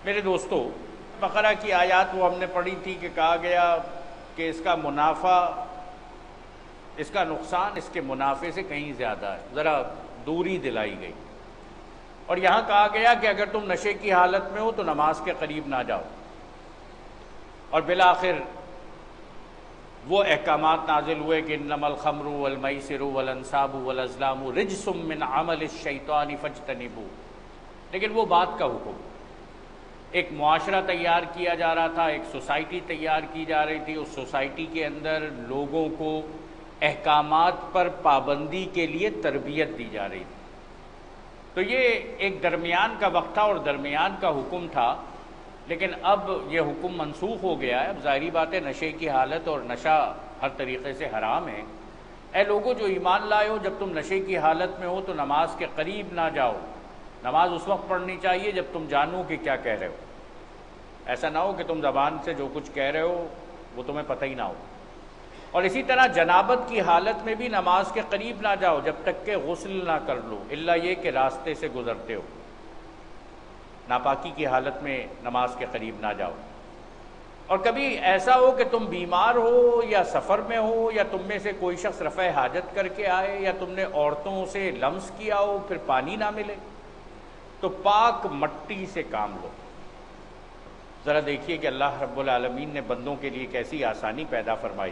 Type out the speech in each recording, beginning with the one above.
میرے دوستو، بقرہ کی آیات وہ ہم نے پڑھی تھی کہ کہا گیا کہ اس کا منافع، اس کا نقصان اس کے منافع سے کہیں زیادہ ہے، ذرا دوری دلائی گئی۔ اور یہاں کہا گیا کہ اگر تم نشے کی حالت میں ہو تو نماز کے قریب نہ جاؤ، اور بالآخر وہ احکامات نازل ہوئے کہ انما الخمر والمیسر والانصاب والازلام رجس من عمل الشیطان فاجتنبوہ۔ لیکن وہ بات کا حکم، ایک معاشرہ تیار کیا جا رہا تھا، ایک سوسائٹی تیار کی جا رہی تھی، اس سوسائٹی کے اندر لوگوں کو احکامات پر پابندی کے لیے تربیت دی جا رہی تھی۔ تو یہ ایک درمیان کا وقت تھا اور درمیان کا حکم تھا، لیکن اب یہ حکم منسوخ ہو گیا ہے۔ اب ظاہری بات ہے نشے کی حالت اور نشہ ہر طریقے سے حرام ہے۔ اے لوگوں جو ایمان لائے ہو، جب تم نشے کی حالت میں ہو تو نماز کے قریب نہ جاؤ۔ نماز اس وقت پڑھنی چاہیے جب تم جانو کہ کیا کہہ رہے ہو، ایسا نہ ہو کہ تم زبان سے جو کچھ کہہ رہے ہو وہ تمہیں پتہ ہی نہ ہو۔ اور اسی طرح جنابت کی حالت میں بھی نماز کے قریب نہ جاؤ جب تک کہ غسل نہ کر لو، الا یہ کہ راستے سے گزرتے ہو۔ ناپاکی کی حالت میں نماز کے قریب نہ جاؤ۔ اور کبھی ایسا ہو کہ تم بیمار ہو یا سفر میں ہو، یا تم میں سے کوئی شخص رفع حاجت کر کے آئے، یا تم نے عورتوں سے لمس کیا ہو، پھر پانی نہ ملے، تو پاک مٹی سے کام لو۔ ذرا دیکھیے کہ اللہ رب العالمین نے بندوں کے لیے کیسی آسانی پیدا فرمائی۔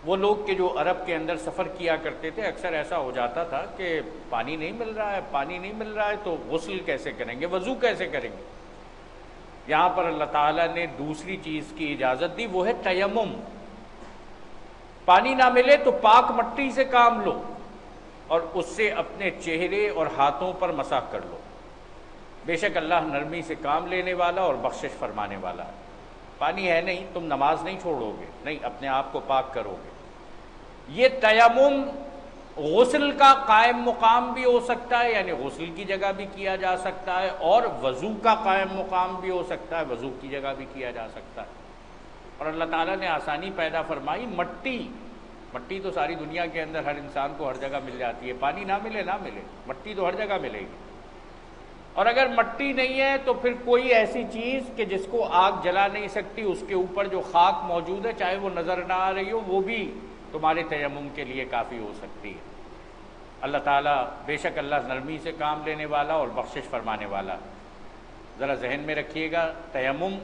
وہ لوگ کہ جو عرب کے اندر سفر کیا کرتے تھے، اکثر ایسا ہو جاتا تھا کہ پانی نہیں مل رہا ہے، پانی نہیں مل رہا ہے، تو غسل کیسے کریں گے، وضو کیسے کریں گے؟ یہاں پر اللہ تعالیٰ نے دوسری چیز کی اجازت دی، وہ ہے تیمم۔ پانی نہ ملے تو پاک مٹی سے کام لو اور اس سے اپنے چہرے اور ہاتھوں پر مسح کر لو۔ بے شک اللہ نرمی سے کام لینے والا اور بخشش فرمانے والا ہے۔ پانی ہے نہیں، تم نماز نہیں چھوڑو گے، نہیں، اپنے آپ کو پاک کرو گے۔ یہ تیمم غسل کا قائم مقام بھی ہو سکتا ہے، یعنی غسل کی جگہ بھی کیا جا سکتا ہے، اور وضو کا قائم مقام بھی ہو سکتا ہے، وضو کی جگہ بھی کیا جا سکتا ہے۔ اور اللہ تعالیٰ نے آسانی پیدا فرمائی۔ مٹی تو ساری دنیا کے اندر ہر انسان کو ہر جگہ مل جاتی ہے، پانی نہ ملے نہ ملے، مٹی تو ہر جگہ ملے گی۔ اور اگر مٹی نہیں ہے تو پھر کوئی ایسی چیز کہ جس کو آگ جلا نہیں سکتی، اس کے اوپر جو خاک موجود ہے، چاہے وہ نظر نہ آ رہی ہو، وہ بھی تمہارے تیمم کے لیے کافی ہو سکتی ہے۔ اللہ تعالیٰ، بے شک اللہ نرمی سے کام لینے والا اور بخشش فرمانے والا۔ ذرا ذہن میں رکھیے گا، تیمم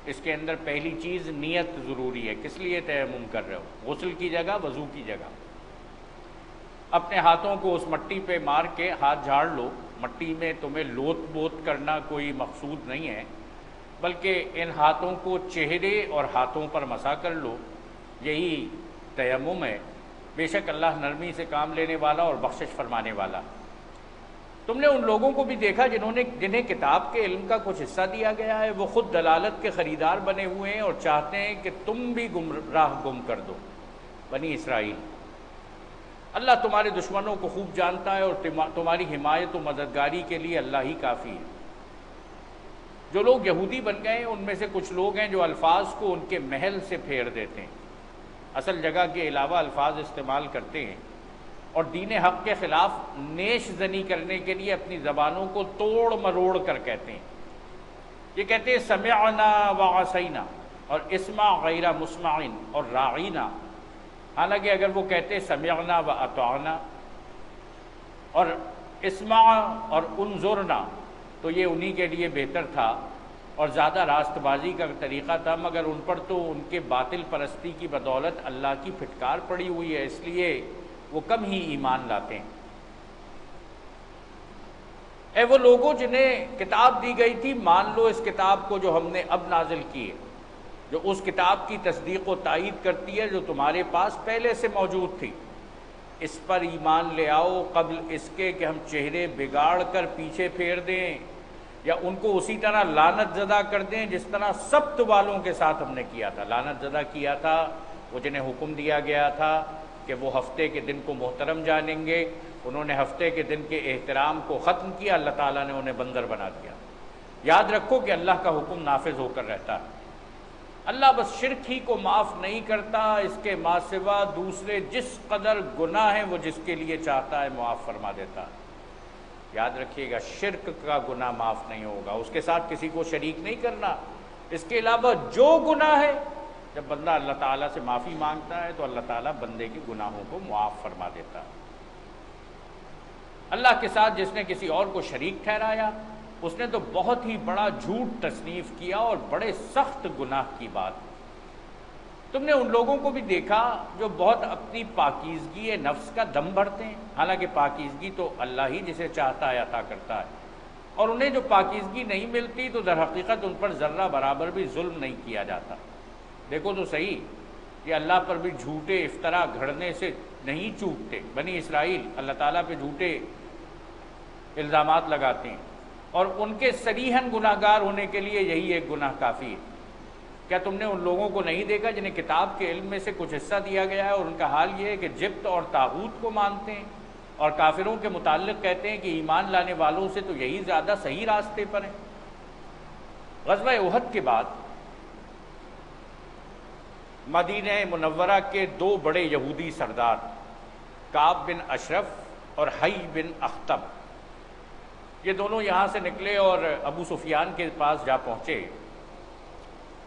اس کے اندر پہلی چیز نیت ضروری ہے۔ کس لیے تیمم کر رہے ہو؟ غسل کی جگہ، وضو کی جگہ۔ اپنے ہاتھوں کو اس مٹی پہ مار کے ہاتھ جھاڑ لو۔ مٹی میں تمہیں لوت بوت کرنا کوئی مقصود نہیں ہے، بلکہ ان ہاتھوں کو چہرے اور ہاتھوں پر مسح کر لو، یہی تیمم ہے۔ بے شک اللہ نرمی سے کام لینے والا اور بخشش فرمانے والا۔ تم نے ان لوگوں کو بھی دیکھا جنہیں کتاب کے علم کا کچھ حصہ دیا گیا ہے، وہ خود دلالت کے خریدار بنے ہوئے ہیں اور چاہتے ہیں کہ تم بھی گم کر دو۔ بنی اسرائیل، اللہ تمہارے دشمنوں کو خوب جانتا ہے اور تمہاری حمایت و مددگاری کے لیے اللہ ہی کافی ہے۔ جو لوگ یہودی بن گئے ہیں، ان میں سے کچھ لوگ ہیں جو الفاظ کو ان کے محل سے پھیر دیتے ہیں، اصل جگہ کے علاوہ الفاظ استعمال کرتے ہیں، اور دین حق کے خلاف نیش زنی کرنے کے لیے اپنی زبانوں کو توڑ مروڑ کر کہتے ہیں۔ یہ کہتے ہیں سمعنا وعصینا، اور اسمع غیر مسمع اور راعینا، حالانکہ اگر وہ کہتے سمعنا و اطعنا اور اسمع اور انظرنا تو یہ انہی کے لیے بہتر تھا اور زیادہ راست بازی کا طریقہ تھا، مگر ان پر تو ان کے باطل پرستی کی بدولت اللہ کی پھٹکار پڑی ہوئی ہے، اس لیے وہ کم ہی ایمان لاتے ہیں۔ اے وہ لوگوں جنہیں کتاب دی گئی تھی، مان لو اس کتاب کو جو ہم نے اب نازل کی ہے، جو اس کتاب کی تصدیق و تائید کرتی ہے جو تمہارے پاس پہلے سے موجود تھی۔ اس پر ایمان لے آؤ قبل اس کے کہ ہم چہرے بگاڑ کر پیچھے پھیر دیں یا ان کو اسی طرح لعنت زدہ کر دیں جس طرح سبت والوں کے ساتھ ہم نے کیا تھا۔ لعنت زدہ کیا تھا وہ جنہیں حکم دیا گیا تھا کہ وہ ہفتے کے دن کو محترم جانیں گے، انہوں نے ہفتے کے دن کے احترام کو ختم کیا، اللہ تعالیٰ نے انہیں بندر بنا دیا۔ یاد رکھو کہ اللہ کا حکم نافذ ہو کر رہتا ہے۔ اللہ بس شرک ہی کو معاف نہیں کرتا، اس کے ماں سوا دوسرے جس قدر گناہ ہیں وہ جس کے لیے چاہتا ہے معاف فرما دیتا ہے۔ یاد رکھیے گا، شرک کا گناہ معاف نہیں ہوگا، اس کے ساتھ کسی کو شریک نہیں کرنا۔ اس کے علاوہ جو گناہ ہے، جب بندہ اللہ تعالیٰ سے معافی مانگتا ہے تو اللہ تعالیٰ بندے کے گناہوں کو معاف فرما دیتا ہے۔ اللہ کے ساتھ جس نے کسی اور کو شریک ٹھہرایا، اس نے تو بہت ہی بڑا جھوٹ تصنیف کیا اور بڑے سخت گناہ کی بات۔ تم نے ان لوگوں کو بھی دیکھا جو بہت اپنی پاکیزگی نفس کا دم بھرتے ہیں، حالانکہ پاکیزگی تو اللہ ہی جسے چاہتا ہے عطا کرتا ہے، اور انہیں جو پاکیزگی نہیں ملتی تو در حقیقت ان پر ذرہ برابر بھی ظلم نہیں کیا جاتا۔ دیکھو تو صحیح کہ اللہ پر بھی جھوٹے افطرا گھڑنے سے نہیں چوکتے۔ بنی اسرائیل اللہ تعالیٰ پہ جھوٹے الزامات لگاتے ہیں، اور ان کے صریحاً گناہ گار ہونے کے لیے یہی ایک گناہ کافی ہے۔ کیا تم نے ان لوگوں کو نہیں دیکھا جنہیں کتاب کے علم میں سے کچھ حصہ دیا گیا ہے، اور ان کا حال یہ ہے کہ جبت اور طاغوت کو مانتے ہیں، اور کافروں کے متعلق کہتے ہیں کہ ایمان لانے والوں سے تو یہی زیادہ صحیح راستے پر ہیں۔ غزوہ احد کے بعد مدینہ منورہ کے دو بڑے یہودی سردار کعب بن اشرف اور حی بن اخطب، یہ دونوں یہاں سے نکلے اور ابو سفیان کے پاس جا پہنچے،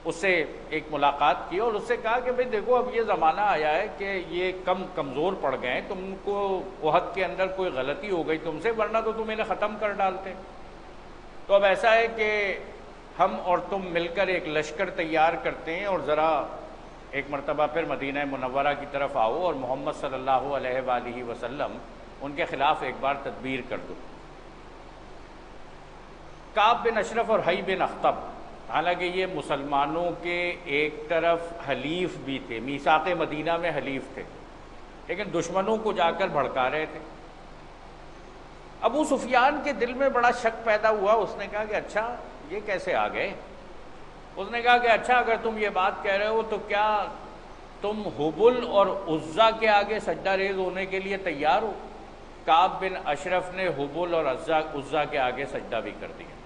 اس سے ایک ملاقات کی اور اس سے کہا کہ بھئی دیکھو اب یہ زمانہ آیا ہے کہ یہ کمزور پڑ گئے ہیں، تم کو احد کے اندر کوئی غلطی ہو گئی تم سے، ورنہ تو تم انہیں ختم کر ڈالتے۔ تو اب ایسا ہے کہ ہم اور تم مل کر ایک لشکر تیار کرتے ہیں اور ذرا ایک مرتبہ پھر مدینہ منورہ کی طرف آؤ اور محمد صلی اللہ علیہ وآلہ وسلم ان کے خلاف ایک بار تدبیر کر دو۔ کعب بن اشرف اور حی بن اخطب، حالانکہ یہ مسلمانوں کے ایک طرف حلیف بھی تھے، میثاق مدینہ میں حلیف تھے، لیکن دشمنوں کو جا کر بھڑکا رہے تھے۔ ابو سفیان کے دل میں بڑا شک پیدا ہوا، اس نے کہا کہ اچھا یہ کیسے آ گئے؟ اس نے کہا کہ اچھا اگر تم یہ بات کہہ رہے ہو تو کیا تم حبل اور عزا کے آگے سجدہ ریز ہونے کے لیے تیار ہو؟ کعب بن اشرف نے حبل اور عزا کے آگے سجدہ بھی کر دیا۔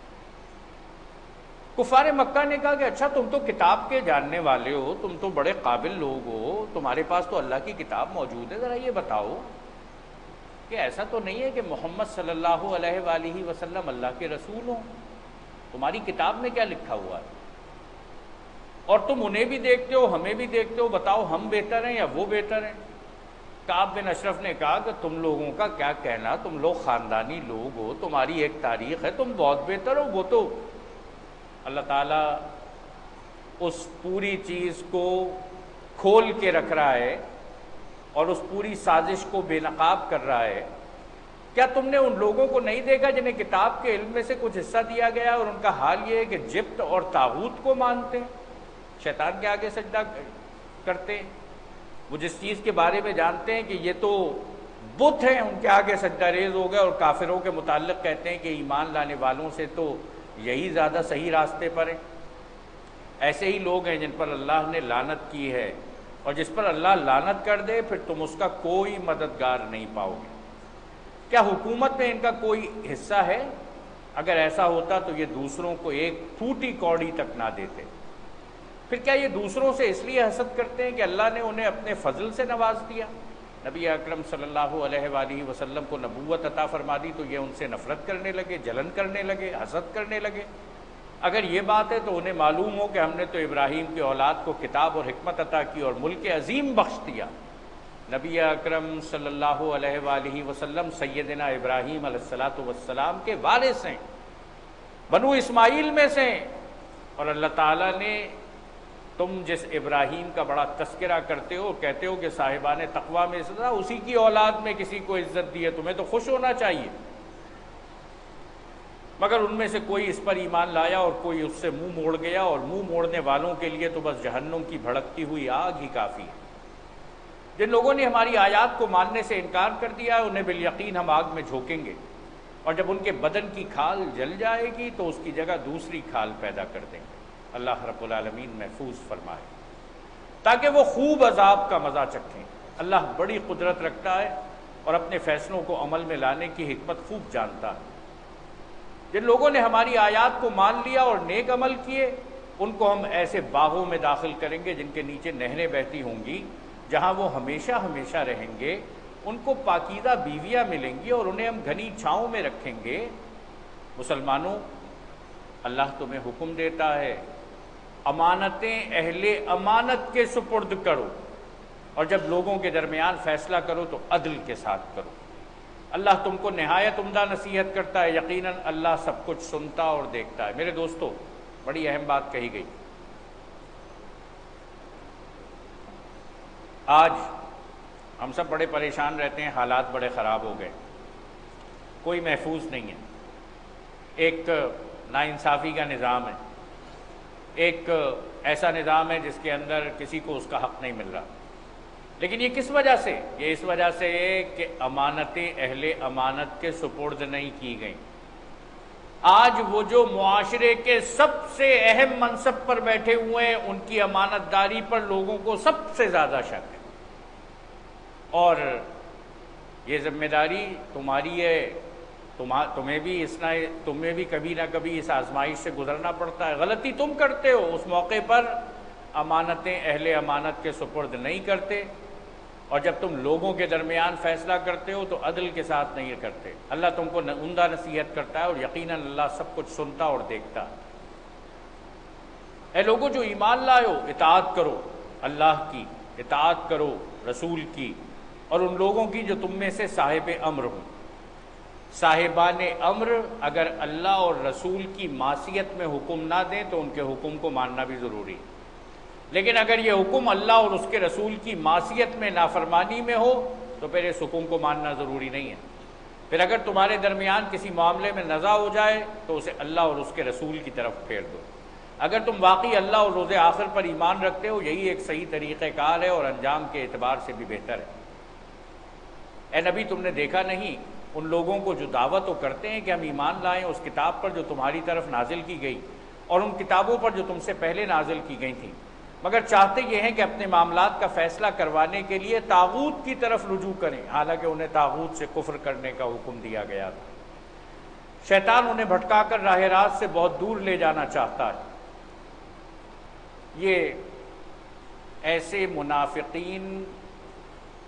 کفار مکہ نے کہا کہ اچھا تم تو کتاب کے جاننے والے ہو، تم تو بڑے قابل لوگ ہو، تمہارے پاس تو اللہ کی کتاب موجود ہے، ذرا یہ بتاؤ کہ ایسا تو نہیں ہے کہ محمد صلی اللہ علیہ وآلہ وسلم اللہ کے رسول ہوں؟ تمہاری کتاب میں کیا لکھا ہوا ہے؟ اور تم انہیں بھی دیکھتے ہو ہمیں بھی دیکھتے ہو، بتاؤ ہم بہتر ہیں یا وہ بہتر ہیں؟ کعب بن اشرف نے کہا کہ تم لوگوں کا کیا کہنا، تم لوگ خاندانی لوگ ہو، تمہاری ایک تاریخ ہے، تم بہت بہتر ہو۔ وہ تو اللہ تعالیٰ اس پوری چیز کو کھول کے رکھ رہا ہے اور اس پوری سازش کو بے نقاب کر رہا ہے۔ کیا تم نے ان لوگوں کو نہیں دیکھا جنہیں کتاب کے علم میں سے کچھ حصہ دیا گیا اور ان کا حال یہ ہے کہ جبت اور طاغوت کو مانتے ہیں، شیطان کے آگے سجدہ کرتے ہیں؟ وہ جس چیز کے بارے میں جانتے ہیں کہ یہ تو بت ہیں، ان کے آگے سجدہ ریز ہو گئے، اور کافروں کے متعلق کہتے ہیں کہ ایمان لانے والوں سے تو یہی زیادہ صحیح راستے پر ہیں۔ ایسے ہی لوگ ہیں جن پر اللہ نے لعنت کی ہے، اور جس پر اللہ لعنت کر دے پھر تم اس کا کوئی مددگار نہیں پاؤ گے۔ کیا حکومت میں ان کا کوئی حصہ ہے؟ اگر ایسا ہوتا تو یہ دوسروں کو ایک پھوٹی کوڑی تک نہ دیتے۔ پھر کیا یہ دوسروں سے اس لیے حسد کرتے ہیں کہ اللہ نے انہیں اپنے فضل سے نواز دیا؟ نبی اکرم صلی اللہ علیہ وآلہ وسلم کو نبوت عطا فرما دی تو یہ ان سے نفرت کرنے لگے، جلن کرنے لگے، حسد کرنے لگے؟ اگر یہ بات ہے تو انہیں معلوم ہو کہ ہم نے تو ابراہیم کی اولاد کو کتاب اور حکمت عطا کی اور ملک عظیم بخش دیا۔ نبی اکرم صلی اللہ علیہ وآلہ وسلم سیدنا ابراہیم علیہ الصلاۃ والسلام کے وارث ہیں، بنو اسماعیل میں سے، اور اللہ تعالیٰ نے تم جس ابراہیم کا بڑا تذکرہ کرتے ہو، کہتے ہو کہ صاحبان تقویٰ میں سے اسی کی اولاد میں کسی کو عزت دی ہے، تمہیں تو خوش ہونا چاہیے، مگر ان میں سے کوئی اس پر ایمان لایا اور کوئی اس سے منہ موڑ گیا، اور منہ موڑنے والوں کے لیے تو بس جہنم کی بھڑکتی ہوئی آگ ہی کافی ہے۔ جن لوگوں نے ہماری آیات کو ماننے سے انکار کر دیا ہے انہیں بالیقین ہم آگ میں جھونکیں گے، اور جب ان کے بدن کی کھال جل جائے گی تو اس کی جگہ دوسری کھال پیدا کر دیں گے۔ اللہ رب العالمین محفوظ فرمائے تاکہ وہ خوب عذاب کا مزہ چکھیں۔ اللہ بڑی قدرت رکھتا ہے اور اپنے فیصلوں کو عمل میں لانے کی حکمت خوب جانتا ہے۔ جن لوگوں نے ہماری آیات کو مان لیا اور نیک عمل کیے، ان کو ہم ایسے باغوں میں داخل کریں گے جن کے نیچے نہریں بہتی ہوں گی، جہاں وہ ہمیشہ ہمیشہ رہیں گے، ان کو پاکیزہ بیویاں ملیں گی اور انہیں ہم گھنی چھاؤں میں رکھیں گے۔ مسلمانوں، اللہ تمہیں حکم دیتا ہے امانتیں اہل امانت کے سپرد کرو، اور جب لوگوں کے درمیان فیصلہ کرو تو عدل کے ساتھ کرو۔ اللہ تم کو نہایت عمدہ نصیحت کرتا ہے، یقیناً اللہ سب کچھ سنتا اور دیکھتا ہے۔ میرے دوستو، بڑی اہم بات کہی گئی۔ آج ہم سب بڑے پریشان رہتے ہیں، حالات بڑے خراب ہو گئے، کوئی محفوظ نہیں ہے۔ ایک ناانصافی کا نظام ہے، ایک ایسا نظام ہے جس کے اندر کسی کو اس کا حق نہیں مل رہا۔ لیکن یہ کس وجہ سے؟ یہ اس وجہ سے کہ امانتیں اہل امانت کے سپرد نہیں کی گئیں۔ آج وہ جو معاشرے کے سب سے اہم منصب پر بیٹھے ہوئے ہیں، ان کی امانت داری پر لوگوں کو سب سے زیادہ شک ہے، اور یہ ذمہ داری تمہاری ہے۔ تمہیں بھی کبھی نہ کبھی اس آزمائش سے گزرنا پڑتا ہے۔ غلطی تم کرتے ہو، اس موقع پر امانتیں اہل امانت کے سپرد نہیں کرتے، اور جب تم لوگوں کے درمیان فیصلہ کرتے ہو تو عدل کے ساتھ نہیں کرتے۔ اللہ تم کو عمدہ نصیحت کرتا ہے، اور یقیناً اللہ سب کچھ سنتا اور دیکھتا۔ اے لوگوں جو ایمان لائے ہو، اطاعت کرو اللہ کی، اطاعت کرو رسول کی، اور ان لوگوں کی جو تم میں سے صاحب امر ہوں۔ صاحبان امر اگر اللہ اور رسول کی معصیت میں حکم نہ دیں تو ان کے حکم کو ماننا بھی ضروری ہے، لیکن اگر یہ حکم اللہ اور اس کے رسول کی معصیت میں، نافرمانی میں ہو تو پھر اس حکم کو ماننا ضروری نہیں ہے۔ پھر اگر تمہارے درمیان کسی معاملے میں نزاع ہو جائے تو اسے اللہ اور اس کے رسول کی طرف پھیر دو۔ اگر تم واقعی اللہ اور روز آخر پر ایمان رکھتے ہو، یہی ایک صحیح طریقہ کار ہے اور انجام کے اعتبار سے بھی بہتر ہے۔ اے نبی، تم نے دیکھا نہیں ان لوگوں کو جو دعوت کرتے ہیں کہ ہم ایمان لائیں اس کتاب پر جو تمہاری طرف نازل کی گئی اور ان کتابوں پر جو تم سے پہلے نازل کی گئی تھیں، مگر چاہتے یہ ہیں کہ اپنے معاملات کا فیصلہ کروانے کے لیے طاغوت کی طرف رجوع کریں، حالانکہ انہیں طاغوت سے کفر کرنے کا حکم دیا گیا تھا۔ شیطان انہیں بھٹکا کر راہ راست سے بہت دور لے جانا چاہتا ہے۔ یہ ایسے منافقین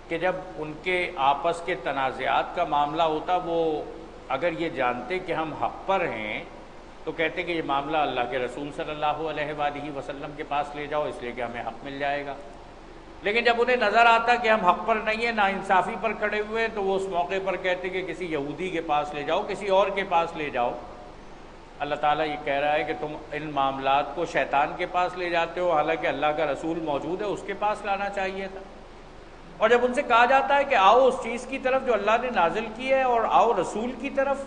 کہ جب ان کے آپس کے تنازعات کا معاملہ ہوتا، وہ اگر یہ جانتے کہ ہم حق پر ہیں تو کہتے کہ یہ معاملہ اللہ کے رسول صلی اللہ علیہ وآلہ وسلم کے پاس لے جاؤ، اس لیے کہ ہمیں حق مل جائے گا۔ لیکن جب انہیں نظر آتا کہ ہم حق پر نہیں ہیں، ناانصافی پر کھڑے ہوئے ہیں، تو وہ اس موقع پر کہتے کہ کسی یہودی کے پاس لے جاؤ، کسی اور کے پاس لے جاؤ۔ اللہ تعالیٰ یہ کہہ رہا ہے کہ تم ان معاملات کو شیطان کے پاس لے جاتے ہو، حالانکہ اللہ کا رسول موجود ہے، اس کے پاس لانا چاہیے تھا۔ اور جب ان سے کہا جاتا ہے کہ آؤ اس چیز کی طرف جو اللہ نے نازل کی ہے اور آؤ رسول کی طرف،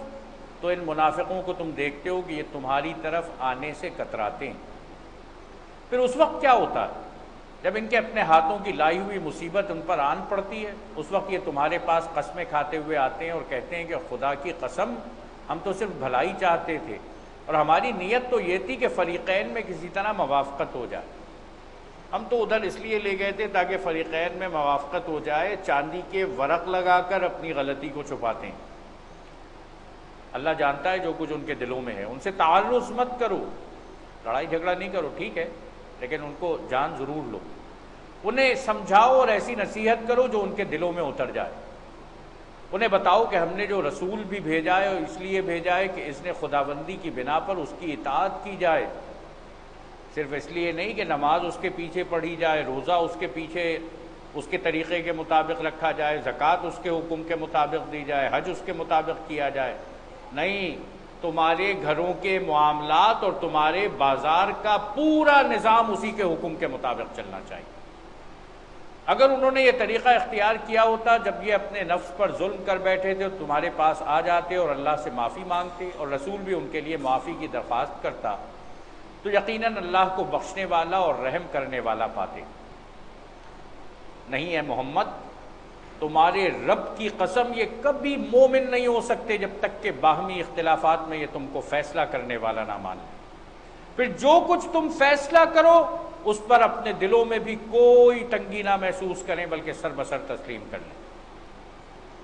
تو ان منافقوں کو تم دیکھتے ہو کہ یہ تمہاری طرف آنے سے کتراتے ہیں۔ پھر اس وقت کیا ہوتا ہے؟ جب ان کے اپنے ہاتھوں کی لائی ہوئی مصیبت ان پر آن پڑتی ہے، اس وقت یہ تمہارے پاس قسمیں کھاتے ہوئے آتے ہیں اور کہتے ہیں کہ خدا کی قسم، ہم تو صرف بھلائی چاہتے تھے، اور ہماری نیت تو یہ تھی کہ فریقین میں کسی طرح موافقت ہو جائے۔ ہم تو ادھر اس لیے لے گئے تھے تاکہ فریقین میں موافقت ہو جائے، چاندی کے ورق لگا کر اپنی غلطی کو چھپاتے ہیں۔ اللہ جانتا ہے جو کچھ ان کے دلوں میں ہے۔ ان سے تعرض مت کرو، لڑائی جھگڑا نہیں کرو، ٹھیک ہے، لیکن ان کو جان ضرور لو، انہیں سمجھاؤ اور ایسی نصیحت کرو جو ان کے دلوں میں اتر جائے۔ انہیں بتاؤ کہ ہم نے جو رسول بھی بھیجا ہے اور اس لیے بھیجا ہے کہ اس نے خداوندی کی بنا پر اس کی اطاعت کی جائے، صرف اس لیے نہیں کہ نماز اس کے پیچھے پڑھی جائے، روزہ اس کے پیچھے اس کے طریقے کے مطابق رکھا جائے، زکوٰۃ اس کے حکم کے مطابق دی جائے، حج اس کے مطابق کیا جائے، نہیں، تمہارے گھروں کے معاملات اور تمہارے بازار کا پورا نظام اسی کے حکم کے مطابق چلنا چاہیے۔ اگر انہوں نے یہ طریقہ اختیار کیا ہوتا جب یہ اپنے نفس پر ظلم کر بیٹھے تھے، تمہارے پاس آ جاتے اور اللہ سے معافی مانگتے اور رسول بھی ان کے لیے معافی کی درخواست کرتا، تو یقیناً اللہ کو بخشنے والا اور رحم کرنے والا پاتے۔ نہیں ہے محمد، تمہارے رب کی قسم، یہ کبھی مومن نہیں ہو سکتے جب تک کہ باہمی اختلافات میں یہ تم کو فیصلہ کرنے والا نہ مان لے۔ پھر جو کچھ تم فیصلہ کرو اس پر اپنے دلوں میں بھی کوئی تنگی نہ محسوس کریں، بلکہ سر بسر تسلیم کر لیں۔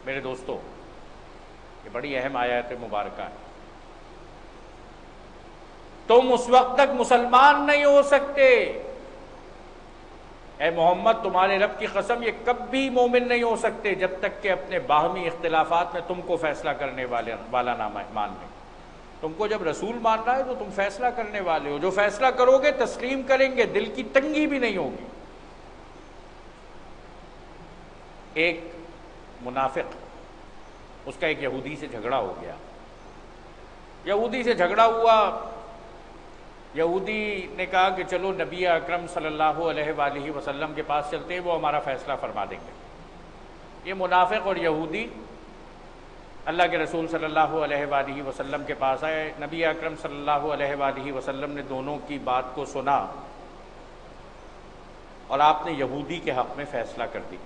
میرے دوستو، یہ بڑی اہم آیت مبارکہ ہے۔ تم اس وقت تک مسلمان نہیں ہو سکتے اے محمد تمہارے رب کی قسم یہ کبھی مومن نہیں ہو سکتے جب تک کہ اپنے باہمی اختلافات میں تم کو فیصلہ کرنے والا نہ مان لیں۔ تم کو جب رسول ماننا ہے تو تم فیصلہ کرنے والے ہو، جو فیصلہ کرو گے تسلیم کریں گے، دل کی تنگی بھی نہیں ہوگی۔ ایک منافق، اس کا ایک یہودی سے جھگڑا ہو گیا، یہودی سے جھگڑا ہوا، یہودی نے کہا کہ چلو نبی اکرم صلی اللہ علیہ وآلہ وسلم کے پاس چلتے ہیں، وہ ہمارا فیصلہ فرما دیں گے۔ یہ منافق اور یہودی اللہ کے رسول صلی اللہ علیہ وآلہ وسلم کے پاس آئے، نبی اکرم صلی اللہ علیہ وآلہ وسلم نے دونوں کی بات کو سنا اور آپ نے یہودی کے حق میں فیصلہ کر دی۔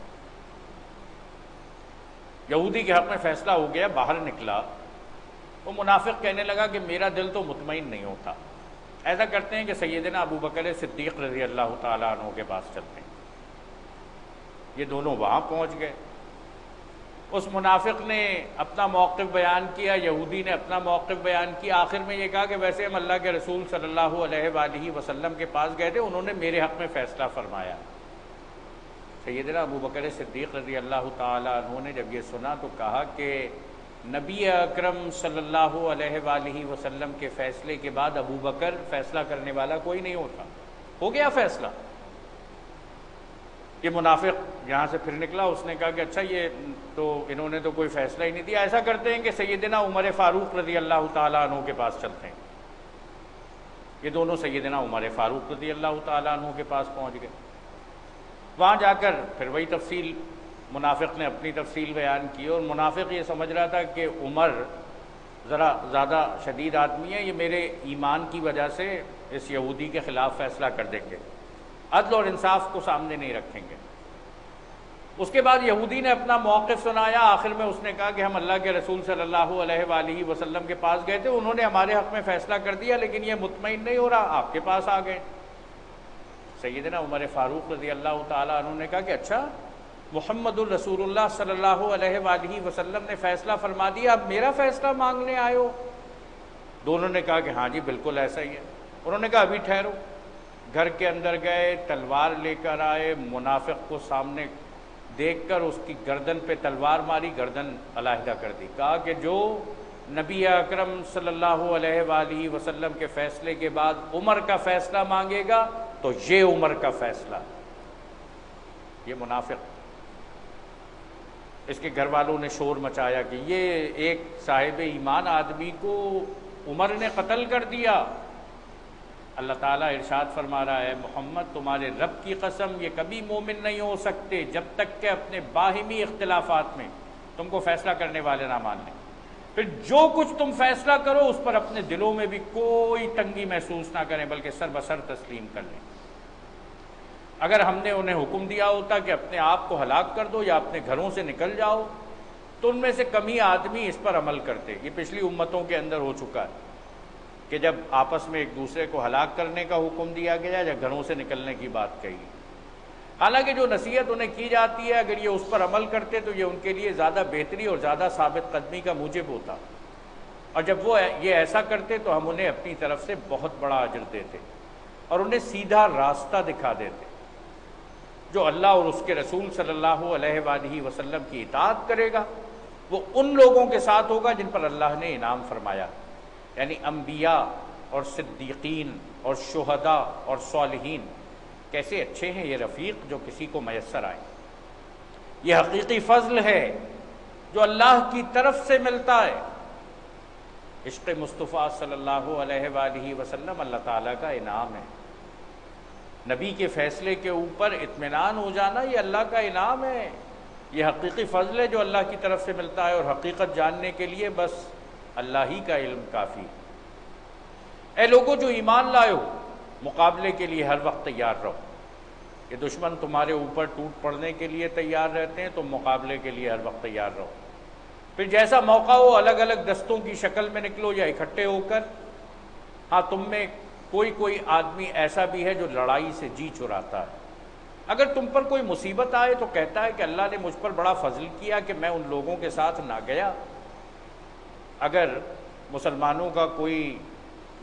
یہودی کے حق میں فیصلہ ہو گیا، باہر نکلا، وہ منافق کہنے لگا کہ میرا دل تو مطمئن نہیں ہوتا۔ ایسا کرتے ہیں کہ سیدنا ابو بکر صدیق رضی اللہ تعالیٰ عنہ کے پاس چلتے ہیں۔ یہ دونوں وہاں پہنچ گئے، اس منافق نے اپنا موقف بیان کیا، یہودی نے اپنا موقف بیان کیا، آخر میں یہ کہا کہ ویسے ہم اللہ کے رسول صلی اللہ علیہ وآلہ وسلم کے پاس گئے تھے، انہوں نے میرے حق میں فیصلہ فرمایا۔ سیدنا ابو بکر صدیق رضی اللہ تعالیٰ عنہ نے جب یہ سنا تو کہا کہ نبی اکرم صلی اللہ علیہ وآلہ وسلم کے فیصلے کے بعد ابو بکر فیصلہ کرنے والا کوئی نہیں ہوتا، ہو گیا فیصلہ۔ یہ منافق یہاں سے پھر نکلا، اس نے کہا کہ اچھا یہ تو انہوں نے تو کوئی فیصلہ ہی نہیں دیا، ایسا کرتے ہیں کہ سیدنا عمر فاروق رضی اللہ تعالیٰ عنہ کے پاس چلتے ہیں۔ یہ دونوں سیدنا عمر فاروق رضی اللہ تعالیٰ عنہ کے پاس پہنچ گئے، وہاں جا کر پھر وہی تفصیل منافق نے اپنی تفصیل بیان کی، اور منافق یہ سمجھ رہا تھا کہ عمر ذرا زیادہ شدید آدمی ہے، یہ میرے ایمان کی وجہ سے اس یہودی کے خلاف فیصلہ کر دیں گے، عدل اور انصاف کو سامنے نہیں رکھیں گے۔ اس کے بعد یہودی نے اپنا موقف سنایا، آخر میں اس نے کہا کہ ہم اللہ کے رسول صلی اللہ علیہ وآلہ وسلم کے پاس گئے تھے، انہوں نے ہمارے حق میں فیصلہ کر دیا، لیکن یہ مطمئن نہیں ہو رہا، آپ کے پاس آ گئے۔ سیدنا عمر فاروق رضی اللہ تعالیٰ عنہ نے کہا کہ اچھا محمد الرسول اللہ صلی اللہ علیہ وآلہ وسلم نے فیصلہ فرما دیا، اب میرا فیصلہ مانگنے آئے ہو؟ دونوں نے کہا کہ ہاں جی بالکل ایسا ہی ہے۔ انہوں نے کہا ابھی ٹھہرو، گھر کے اندر گئے، تلوار لے کر آئے، منافق کو سامنے دیکھ کر اس کی گردن پہ تلوار ماری، گردن علیحدہ کر دی، کہا کہ جو نبی اکرم صلی اللہ علیہ وآلہ وسلم کے فیصلے کے بعد عمر کا فیصلہ مانگے گا تو یہ عمر کا فیصلہ۔ یہ منافق، اس کے گھر والوں نے شور مچایا کہ یہ ایک صاحب ایمان آدمی کو عمر نے قتل کر دیا۔ اللہ تعالیٰ ارشاد فرما رہا ہے محمد تمہارے رب کی قسم یہ کبھی مومن نہیں ہو سکتے جب تک کہ اپنے باہمی اختلافات میں تم کو فیصلہ کرنے والے نہ مان لیں۔ پھر جو کچھ تم فیصلہ کرو اس پر اپنے دلوں میں بھی کوئی تنگی محسوس نہ کریں، بلکہ سر بسر تسلیم کر لیں۔ اگر ہم نے انہیں حکم دیا ہوتا کہ اپنے آپ کو ہلاک کر دو یا اپنے گھروں سے نکل جاؤ تو ان میں سے کم ہی آدمی اس پر عمل کرتے۔ یہ پچھلی امتوں کے اندر ہو چکا ہے کہ جب آپس میں ایک دوسرے کو ہلاک کرنے کا حکم دیا گیا یا گھروں سے نکلنے کی بات کہی، حالانکہ جو نصیحت انہیں کی جاتی ہے اگر یہ اس پر عمل کرتے تو یہ ان کے لیے زیادہ بہتری اور زیادہ ثابت قدمی کا موجب ہوتا، اور جب وہ یہ ایسا کرتے تو ہم انہیں اپنی طرف سے بہت بڑا اجر دیتے اور انہیں سیدھا راستہ دکھا دیتے۔ جو اللہ اور اس کے رسول صلی اللہ علیہ وآلہ وسلم کی اطاعت کرے گا وہ ان لوگوں کے ساتھ ہوگا جن پر اللہ نے انعام فرمایا، یعنی انبیاء اور صدیقین اور شہداء اور صالحین۔ کیسے اچھے ہیں یہ رفیق جو کسی کو میسر آئے۔ یہ حقیقی فضل ہے جو اللہ کی طرف سے ملتا ہے۔ عشق مصطفیٰ صلی اللہ علیہ وآلہ وسلم اللہ تعالیٰ کا انعام ہے۔ نبی کے فیصلے کے اوپر اطمینان ہو جانا یہ اللہ کا انعام ہے، یہ حقیقی فضل ہے جو اللہ کی طرف سے ملتا ہے، اور حقیقت جاننے کے لیے بس اللہ ہی کا علم کافی۔ اے لوگوں جو ایمان لائے ہو مقابلے کے لیے ہر وقت تیار رہو۔ یہ دشمن تمہارے اوپر ٹوٹ پڑنے کے لیے تیار رہتے ہیں، تم مقابلے کے لیے ہر وقت تیار رہو۔ پھر جیسا موقع ہو الگ الگ دستوں کی شکل میں نکلو یا اکٹھے ہو کر۔ ہاں تم میں کوئی آدمی ایسا بھی ہے جو لڑائی سے جی چراتا ہے۔ اگر تم پر کوئی مصیبت آئے تو کہتا ہے کہ اللہ نے مجھ پر بڑا فضل کیا کہ میں ان لوگوں کے ساتھ نہ گیا۔ اگر مسلمانوں کا کوئی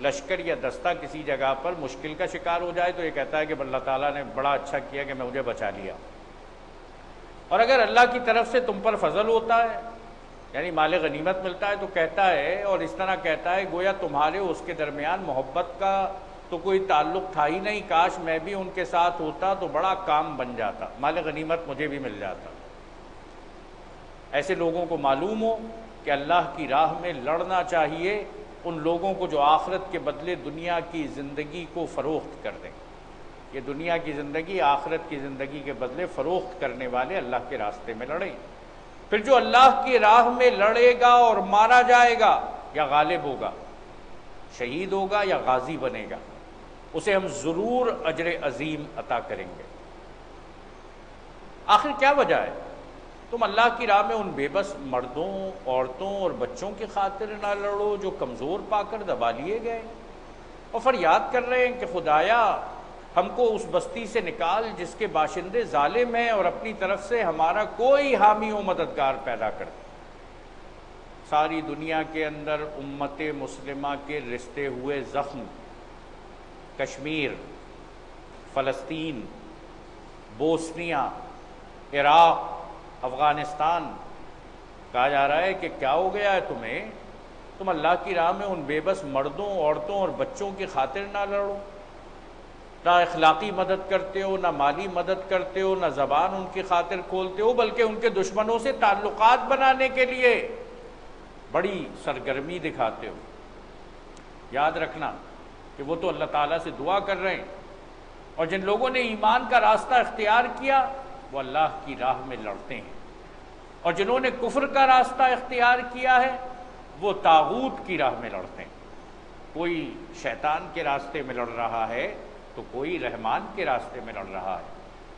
لشکر یا دستہ کسی جگہ پر مشکل کا شکار ہو جائے تو یہ کہتا ہے کہ اللہ تعالیٰ نے بڑا اچھا کیا کہ مجھے بچا لیا. اور اگر اللہ کی طرف سے تم پر فضل ہوتا ہے یعنی مال غنیمت ملتا ہے تو کہتا ہے، اور اس طرح کہتا ہے گویا تمہارے اس کے درمیان محبت کا تو کوئی تعلق تھا ہی نہیں، کاش میں بھی ان کے ساتھ ہوتا تو بڑا کام بن جاتا، مال غنیمت مجھے بھی مل جاتا. ایسے لوگوں کو معلوم ہو کہ اللہ کی راہ میں لڑنا چاہیے، ان لوگوں کو جو آخرت کے بدلے دنیا کی زندگی کو فروخت کر دیں. یہ دنیا کی زندگی آخرت کی زندگی کے بدلے فروخت کرنے والے اللہ کے راستے میں لڑیں. پھر جو اللہ کی راہ میں لڑے گا اور مارا جائے گا یا غالب ہوگا، شہید ہوگا یا غازی بنے گا، اسے ہم ضرور اجر عظیم عطا کریں گے. آخر کیا وجہ ہے تم اللہ کی راہ میں ان بے بس مردوں، عورتوں اور بچوں کی خاطر نہ لڑو جو کمزور پا کر دبا لیے گئے اور فریاد کر رہے ہیں کہ خدایا ہم کو اس بستی سے نکال جس کے باشندے ظالم ہیں اور اپنی طرف سے ہمارا کوئی حامی و مددگار پیدا کر دے. ساری دنیا کے اندر امت مسلمہ کے رشتے ہوئے زخم، کشمیر، فلسطین، بوسنیا، عراق، افغانستان، کہا جا رہا ہے کہ کیا ہو گیا ہے تمہیں، تم اللہ کی راہ میں ان بے بس مردوں، عورتوں اور بچوں کی خاطر نہ لڑو، نہ اخلاقی مدد کرتے ہو، نہ مالی مدد کرتے ہو، نہ زبان ان کی خاطر کھولتے ہو، بلکہ ان کے دشمنوں سے تعلقات بنانے کے لیے بڑی سرگرمی دکھاتے ہو. یاد رکھنا کہ وہ تو اللہ تعالیٰ سے دعا کر رہے ہیں، اور جن لوگوں نے ایمان کا راستہ اختیار کیا وہ اللہ کی راہ میں لڑتے ہیں، اور جنہوں نے کفر کا راستہ اختیار کیا ہے وہ طاغوت کی راہ میں لڑتے ہیں. کوئی شیطان کے راستے میں لڑ رہا ہے تو کوئی رحمان کے راستے میں لڑ رہا ہے.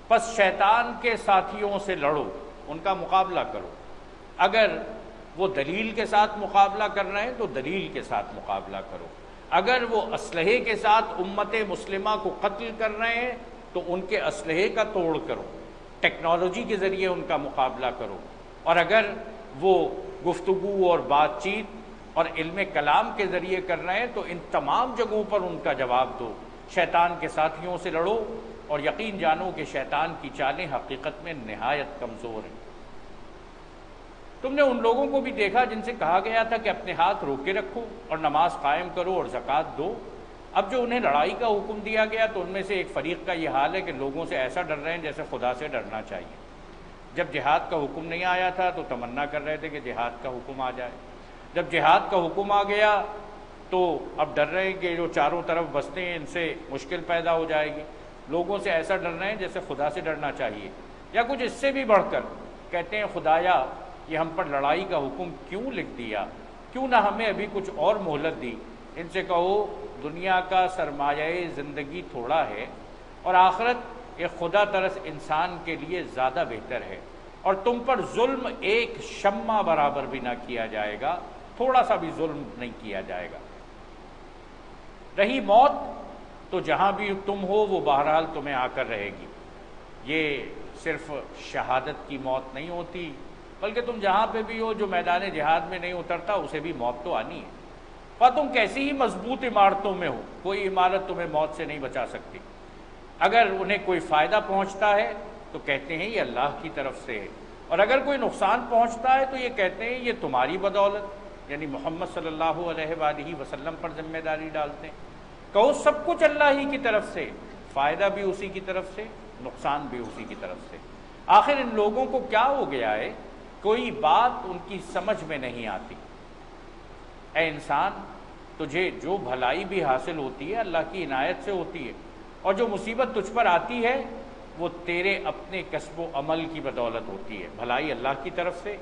پس شیطان کے ساتھیوں سے لڑو، ان کا مقابلہ کرو. اگر وہ دلیل کے ساتھ مقابلہ کر رہے ہیں تو دلیل کے ساتھ مقابلہ کرو. اگر وہ اسلحے کے ساتھ امت مسلمہ کو قتل کر رہے ہیں تو ان کے اسلحے کا توڑ کرو، ٹیکنالوجی کے ذریعے ان کا مقابلہ کرو. اور اگر وہ گفتگو اور بات چیت اور علم کلام کے ذریعے کر رہے ہیں تو ان تمام جگہوں پر ان کا جواب دو. شیطان کے ساتھیوں سے لڑو اور یقین جانو کہ شیطان کی چالیں حقیقت میں نہایت کمزور ہیں. تم نے ان لوگوں کو بھی دیکھا جن سے کہا گیا تھا کہ اپنے ہاتھ روکے رکھو اور نماز قائم کرو اور زکوٰۃ دو. اب جو انہیں لڑائی کا حکم دیا گیا تو ان میں سے ایک فریق کا یہ حال ہے کہ لوگوں سے ایسا ڈر رہے ہیں جیسے خدا سے ڈرنا چاہیے. جب جہاد کا حکم نہیں آیا تھا تو تمنا کر رہے تھے کہ جہاد کا حکم آ جائے. جب جہاد کا حکم آ گیا تو اب ڈر رہے ہیں کہ جو چاروں طرف بستے ہیں ان سے مشکل پیدا ہو جائے گی. لوگوں سے ایسا ڈر رہے ہیں جیسے خدا سے ڈرنا چاہیے، یا کچھ اس سے بھی بڑھ کر کہتے ہیں خدایا یہ ہم پر لڑائی کا حکم کیوں لکھ دیا، کیوں نہ ہمیں ابھی کچھ اور مہلت دی. ان سے کہو دنیا کا سرمایہ زندگی تھوڑا ہے اور آخرت ایک خدا ترس انسان کے لیے زیادہ بہتر ہے، اور تم پر ظلم ایک شمع برابر بھی نہ کیا جائے گا، تھوڑا سا بھی ظلم نہیں کیا جائے گا. رہی موت تو جہاں بھی تم ہو وہ بہرحال تمہیں آ کر رہے گی. یہ صرف شہادت کی موت نہیں ہوتی بلکہ تم جہاں پہ بھی ہو جو میدان جہاد میں نہیں اترتا اسے بھی موت تو آنی ہے. اور تم کیسی ہی مضبوط عمارتوں میں ہو کوئی عمارت تمہیں موت سے نہیں بچا سکتی. اگر انہیں کوئی فائدہ پہنچتا ہے تو کہتے ہیں یہ اللہ کی طرف سے ہے، اور اگر کوئی نقصان پہنچتا ہے تو یہ کہتے ہیں یہ تمہاری بدولت، یعنی محمد صلی اللہ علیہ وآلہ وسلم پر ذمہ داری ڈالتے ہیں. کہو سب کچھ اللہ ہی کی طرف سے، فائدہ بھی اسی کی طرف سے، نقصان بھی اسی کی طرف سے. آخر ان لوگوں کو کیا ہو گیا ہے، کوئی بات ان کی سمجھ میں نہیں آتی. اے انسان تجھے جو بھلائی بھی حاصل ہوتی ہے اللہ کی عنایت سے ہوتی ہے، اور جو مصیبت تجھ پر آتی ہے وہ تیرے اپنے کسب و عمل کی بدولت ہوتی ہے. بھلائی اللہ کی طرف سے،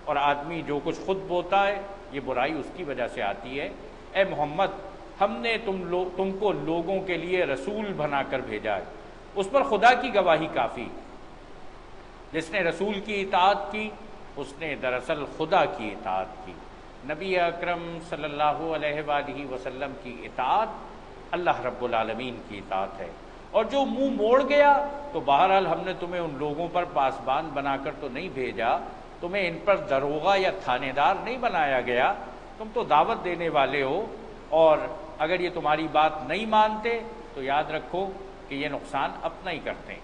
اور آدمی جو کچھ خود بوتا ہے یہ برائی اس کی وجہ سے آتی ہے. اے محمد ہم نے تم کو لوگوں کے لیے رسول بنا کر بھیجا ہے، اس پر خدا کی گواہی کافی. جس نے رسول کی اطاعت کی اس نے دراصل خدا کی اطاعت کی. نبی اکرم صلی اللہ علیہ وآلہ وسلم کی اطاعت اللہ رب العالمین کی اطاعت ہے. اور جو منہ موڑ گیا تو بہرحال ہم نے تمہیں ان لوگوں پر پاسبان بنا کر تو نہیں بھیجا، تمہیں ان پر دروغہ یا تھانے دار نہیں بنایا گیا. تم تو دعوت دینے والے ہو اور اگر یہ تمہاری بات نہیں مانتے تو یاد رکھو کہ یہ نقصان اپنا ہی کرتے ہیں۔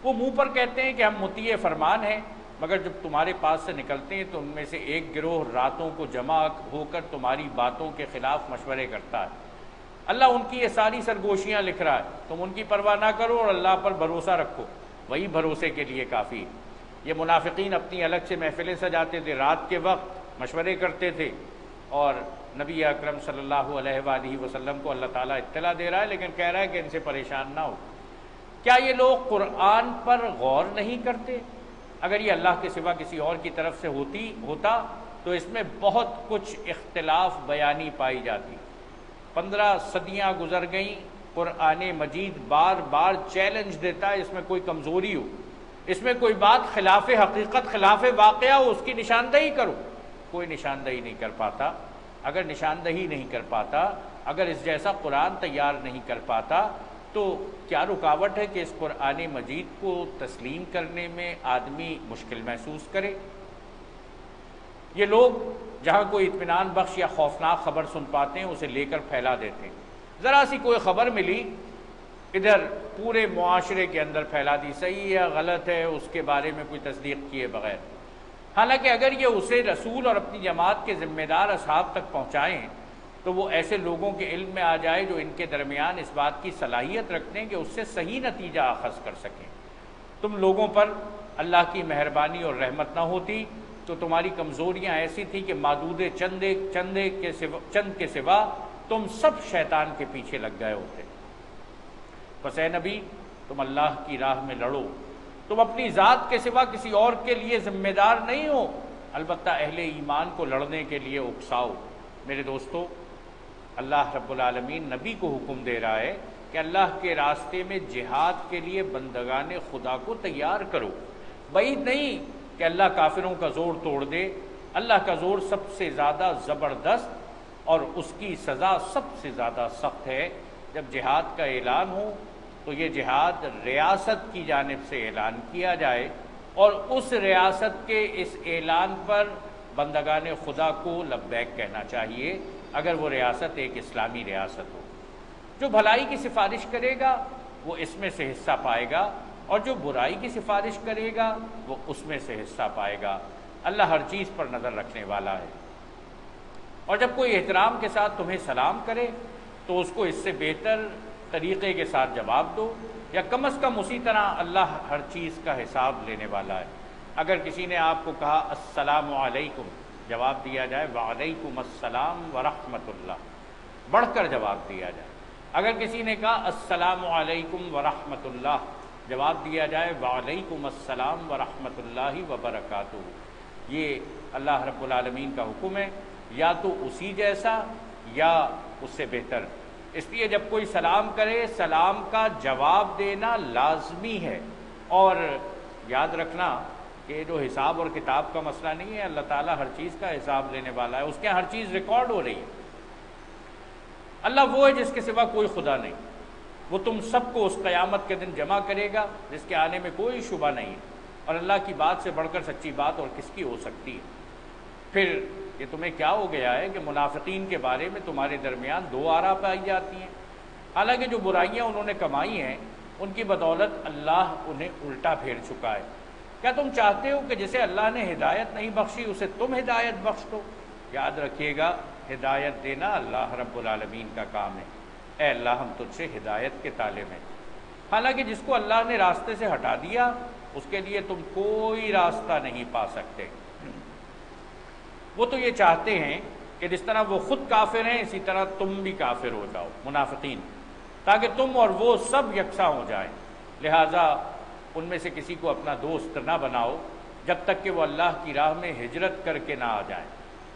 وہ منہ پر کہتے ہیں کہ ہم مطیع فرمان ہیں، مگر جب تمہارے پاس سے نکلتے ہیں تو ان میں سے ایک گروہ راتوں کو جمع ہو کر تمہاری باتوں کے خلاف مشورے کرتا ہے۔ اللہ ان کی یہ ساری سرگوشیاں لکھ رہا ہے، تم ان کی پرواہ نہ کرو اور اللہ پر بھروسہ رکھو، وہی بھروسے کے لیے کافی ہے۔ یہ منافقین اپنی الگ سے محفلیں سجاتے تھے، رات کے وقت مشورے کرتے تھے، اور نبی اکرم صلی اللہ علیہ وآلہ وسلم کو اللہ تعالیٰ اطلاع دے رہا ہے، لیکن کہہ رہا ہے کہ ان سے پریشان نہ ہو۔ کیا یہ لوگ قرآن پر غور نہیں کرتے؟ اگر یہ اللہ کے سوا کسی اور کی طرف سے ہوتا تو اس میں بہت کچھ اختلاف بیانی پائی جاتی۔ 15 صدیاں گزر گئیں، قرآن مجید بار بار چیلنج دیتا ہے اس میں کوئی کمزوری ہو، اس میں کوئی بات خلاف حقیقت خلاف واقعہ ہو، اس کی نشاندہی کرو۔ کوئی نشاندہی نہیں کر پاتا۔ اگر نشاندہی نہیں کر پاتا، اگر اس جیسا قرآن تیار نہیں کر پاتا، تو کیا رکاوٹ ہے کہ اس قرآن مجید کو تسلیم کرنے میں آدمی مشکل محسوس کرے؟ یہ لوگ جہاں کوئی اطمینان بخش یا خوفناک خبر سن پاتے ہیں اسے لے کر پھیلا دیتے ہیں۔ ذرا سی کوئی خبر ملی، ادھر پورے معاشرے کے اندر پھیلا دی، صحیح ہے غلط ہے اس کے بارے میں کوئی تصدیق کیے بغیر۔ حالانکہ اگر یہ اسے رسول اور اپنی جماعت کے ذمہ دار اصحاب تک پہنچائیں تو وہ ایسے لوگوں کے علم میں آ جائے جو ان کے درمیان اس بات کی صلاحیت رکھتے ہیں کہ اس سے صحیح نتیجہ اخذ کر سکیں۔ تم لوگوں پر اللہ کی مہربانی اور رحمت نہ ہوتی تو تمہاری کمزوریاں ایسی تھیں کہ معدود چند کے سوا تم سب شیطان کے پیچھے لگ گئے ہوتے۔ بس اے نبی، تم اللہ کی راہ میں لڑو، تم اپنی ذات کے سوا کسی اور کے لیے ذمہ دار نہیں ہو، البتہ اہل ایمان کو لڑنے کے لیے اکساؤ۔ میرے دوستو، اللہ رب العالمین نبی کو حکم دے رہا ہے کہ اللہ کے راستے میں جہاد کے لیے بندگان خدا کو تیار کرو۔ بعید نہیں کہ اللہ کافروں کا زور توڑ دے۔ اللہ کا زور سب سے زیادہ زبردست اور اس کی سزا سب سے زیادہ سخت ہے۔ جب جہاد کا اعلان ہو تو یہ جہاد ریاست کی جانب سے اعلان کیا جائے، اور اس ریاست کے اس اعلان پر بندگان خدا کو لبیک کہنا چاہیے، اگر وہ ریاست ایک اسلامی ریاست ہو۔ جو بھلائی کی سفارش کرے گا وہ اس میں سے حصہ پائے گا، اور جو برائی کی سفارش کرے گا وہ اس میں سے حصہ پائے گا۔ اللہ ہر چیز پر نظر رکھنے والا ہے۔ اور جب کوئی احترام کے ساتھ تمہیں سلام کرے تو اس کو اس سے بہتر طریقے کے ساتھ جواب دو، یا کم از کم اسی طرح اللہ ہر چیز کا حساب لینے والا ہے۔ اگر کسی نے آپ کو کہا السلام علیکم، جواب دیا جائے وعلیکم السلام ورحمۃ اللہ، بڑھ کر جواب دیا جائے۔ اگر کسی نے کہا السلام علیکم ورحمۃ اللہ، جواب دیا جائے وعلیکم السلام ورحمۃ اللہ وبرکاتہ۔ یہ اللہ رب العالمین کا حکم ہے، یا تو اسی جیسا یا اس سے بہتر۔ اس لیے جب کوئی سلام کرے، سلام کا جواب دینا لازمی ہے۔ اور یاد رکھنا کہ جو حساب اور کتاب کا مسئلہ نہیں ہے، اللہ تعالیٰ ہر چیز کا حساب لینے والا ہے، اس کے ہر چیز ریکارڈ ہو رہی ہے۔ اللہ وہ ہے جس کے سوا کوئی خدا نہیں، وہ تم سب کو اس قیامت کے دن جمع کرے گا جس کے آنے میں کوئی شبہ نہیں ہے، اور اللہ کی بات سے بڑھ کر سچی بات اور کس کی ہو سکتی ہے۔ پھر یہ تمہیں کیا ہو گیا ہے کہ منافقین کے بارے میں تمہارے درمیان دو آراء پائی جاتی ہیں، حالانکہ جو برائیاں انہوں نے کمائی ہیں ان کی بدولت اللہ انہیں الٹا پھیر چکا ہے۔ کیا تم چاہتے ہو کہ جسے اللہ نے ہدایت نہیں بخشی اسے تم ہدایت بخش دو؟ یاد رکھیے گا، ہدایت دینا اللہ رب العالمین کا کام ہے۔ اے اللہ، ہم تجھ سے ہدایت کے طالب ہیں۔ حالانکہ جس کو اللہ نے راستے سے ہٹا دیا اس کے لیے تم کوئی راستہ نہیں پا سکتے۔ وہ تو یہ چاہتے ہیں کہ جس طرح وہ خود کافر ہیں اسی طرح تم بھی کافر ہو جاؤ، منافقین، تاکہ تم اور وہ سب یکساں ہو جائیں۔ لہٰذا ان میں سے کسی کو اپنا دوست نہ بناؤ جب تک کہ وہ اللہ کی راہ میں ہجرت کر کے نہ آ جائیں،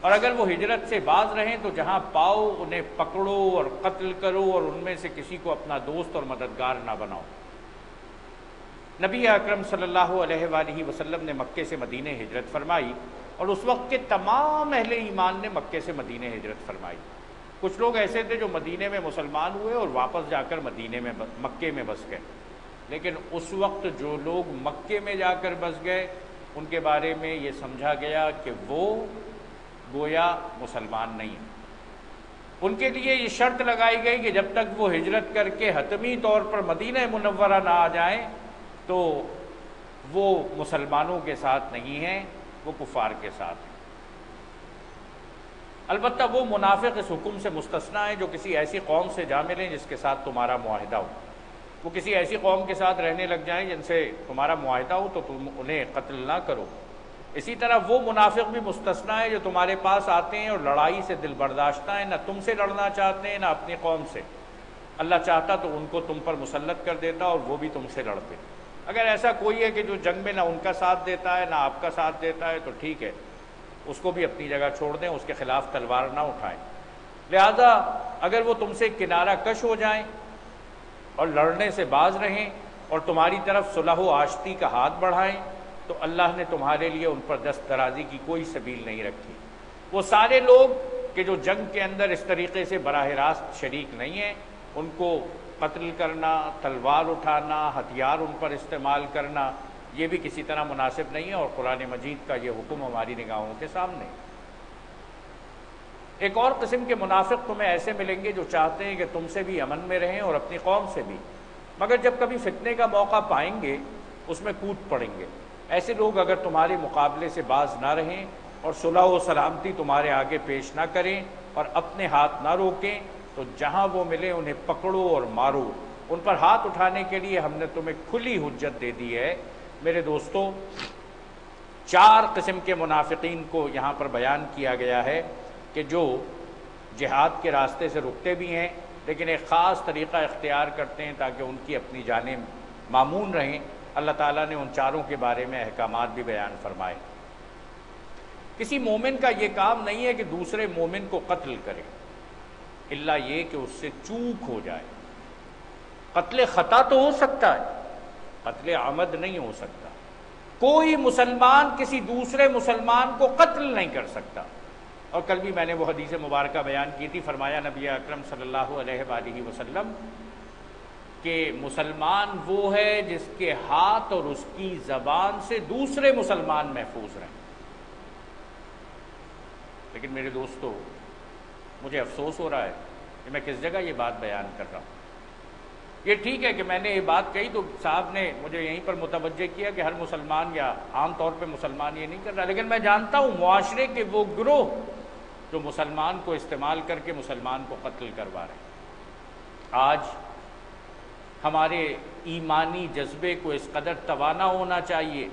اور اگر وہ ہجرت سے باز رہیں تو جہاں پاؤ انہیں پکڑو اور قتل کرو، اور ان میں سے کسی کو اپنا دوست اور مددگار نہ بناؤ۔ نبی اکرم صلی اللہ علیہ وآلہ وسلم نے مکے سے مدینہ ہجرت فرمائی، اور اس وقت کے تمام اہل ایمان نے مکے سے مدینہ ہجرت فرمائی۔ کچھ لوگ ایسے تھے جو مدینے میں مسلمان ہوئے اور واپس جا کر مکے میں بس گئے، لیکن اس وقت جو لوگ مکے میں جا کر بس گئے ان کے بارے میں یہ سمجھا گیا کہ وہ گویا مسلمان نہیں ہیں۔ ان کے لیے یہ شرط لگائی گئی کہ جب تک وہ ہجرت کر کے حتمی طور پر مدینہ منورہ نہ آ جائیں تو وہ مسلمانوں کے ساتھ نہیں ہیں، وہ کفار کے ساتھ ہیں۔ البتہ وہ منافق اس حکم سے مستثنیٰ ہیں جو کسی ایسی قوم سے جا ملیں جس کے ساتھ تمہارا معاہدہ ہو۔ وہ کسی ایسی قوم کے ساتھ رہنے لگ جائیں جن سے تمہارا معاہدہ ہو تو تم انہیں قتل نہ کرو۔ اسی طرح وہ منافق بھی مستثنیٰ ہیں جو تمہارے پاس آتے ہیں اور لڑائی سے دل برداشتہ ہیں، نہ تم سے لڑنا چاہتے ہیں نہ اپنی قوم سے۔ اللہ چاہتا تو ان کو تم پر مسلط کر دیتا اور وہ بھی تم سے لڑتے۔ اگر ایسا کوئی ہے کہ جو جنگ میں نہ ان کا ساتھ دیتا ہے نہ آپ کا ساتھ دیتا ہے تو ٹھیک ہے، اس کو بھی اپنی جگہ چھوڑ دیں، اس کے خلاف تلوار نہ اٹھائیں۔ لہذا اگر وہ تم سے کنارہ کش ہو جائیں اور لڑنے سے باز رہیں اور تمہاری طرف صلح و آشتی کا ہاتھ بڑھائیں تو اللہ نے تمہارے لیے ان پر دست درازی کی کوئی سبیل نہیں رکھی۔ وہ سارے لوگ کہ جو جنگ کے اندر اس طریقے سے براہ راست شریک نہیں ہیں، ان کو قتل کرنا، تلوار اٹھانا، ہتھیار ان پر استعمال کرنا، یہ بھی کسی طرح مناسب نہیں ہے، اور قرآن مجید کا یہ حکم ہماری نگاہوں کے سامنے۔ ایک اور قسم کے منافق تمہیں ایسے ملیں گے جو چاہتے ہیں کہ تم سے بھی امن میں رہیں اور اپنی قوم سے بھی، مگر جب کبھی فتنے کا موقع پائیں گے اس میں کود پڑیں گے۔ ایسے لوگ اگر تمہارے مقابلے سے باز نہ رہیں اور صلح و سلامتی تمہارے آگے پیش نہ کریں اور اپنے ہاتھ نہ روکیں تو جہاں وہ ملے انہیں پکڑو اور مارو۔ ان پر ہاتھ اٹھانے کے لیے ہم نے تمہیں کھلی حجت دے دی ہے۔ میرے دوستو، 4 قسم کے منافقین کو یہاں پر بیان کیا گیا ہے کہ جو جہاد کے راستے سے رکتے بھی ہیں لیکن ایک خاص طریقہ اختیار کرتے ہیں تاکہ ان کی اپنی جانب مامون رہیں۔ اللہ تعالیٰ نے ان 4 کے بارے میں احکامات بھی بیان فرمائے۔ کسی مومن کا یہ کام نہیں ہے کہ دوسرے مومن کو قتل کرے، الا یہ کہ اس سے چوک ہو جائے۔ قتل خطا تو ہو سکتا ہے، قتل عمد نہیں ہو سکتا۔ کوئی مسلمان کسی دوسرے مسلمان کو قتل نہیں کر سکتا۔ اور کل بھی میں نے وہ حدیث مبارکہ بیان کی تھی، فرمایا نبی اکرم صلی اللہ علیہ وآلہ وسلم کہ مسلمان وہ ہے جس کے ہاتھ اور اس کی زبان سے دوسرے مسلمان محفوظ رہیں۔ لیکن میرے دوستو، مجھے افسوس ہو رہا ہے کہ میں کس جگہ یہ بات بیان کر رہا ہوں۔ یہ ٹھیک ہے کہ میں نے یہ بات کہی تو صاحب نے مجھے یہیں پر متوجہ کیا کہ ہر مسلمان یا عام طور پہ مسلمان یہ نہیں کر رہا، لیکن میں جانتا ہوں معاشرے کے وہ گروہ جو مسلمان کو استعمال کر کے مسلمان کو قتل کروا رہے ہیں۔ آج ہمارے ایمانی جذبے کو اس قدر توانا ہونا چاہیے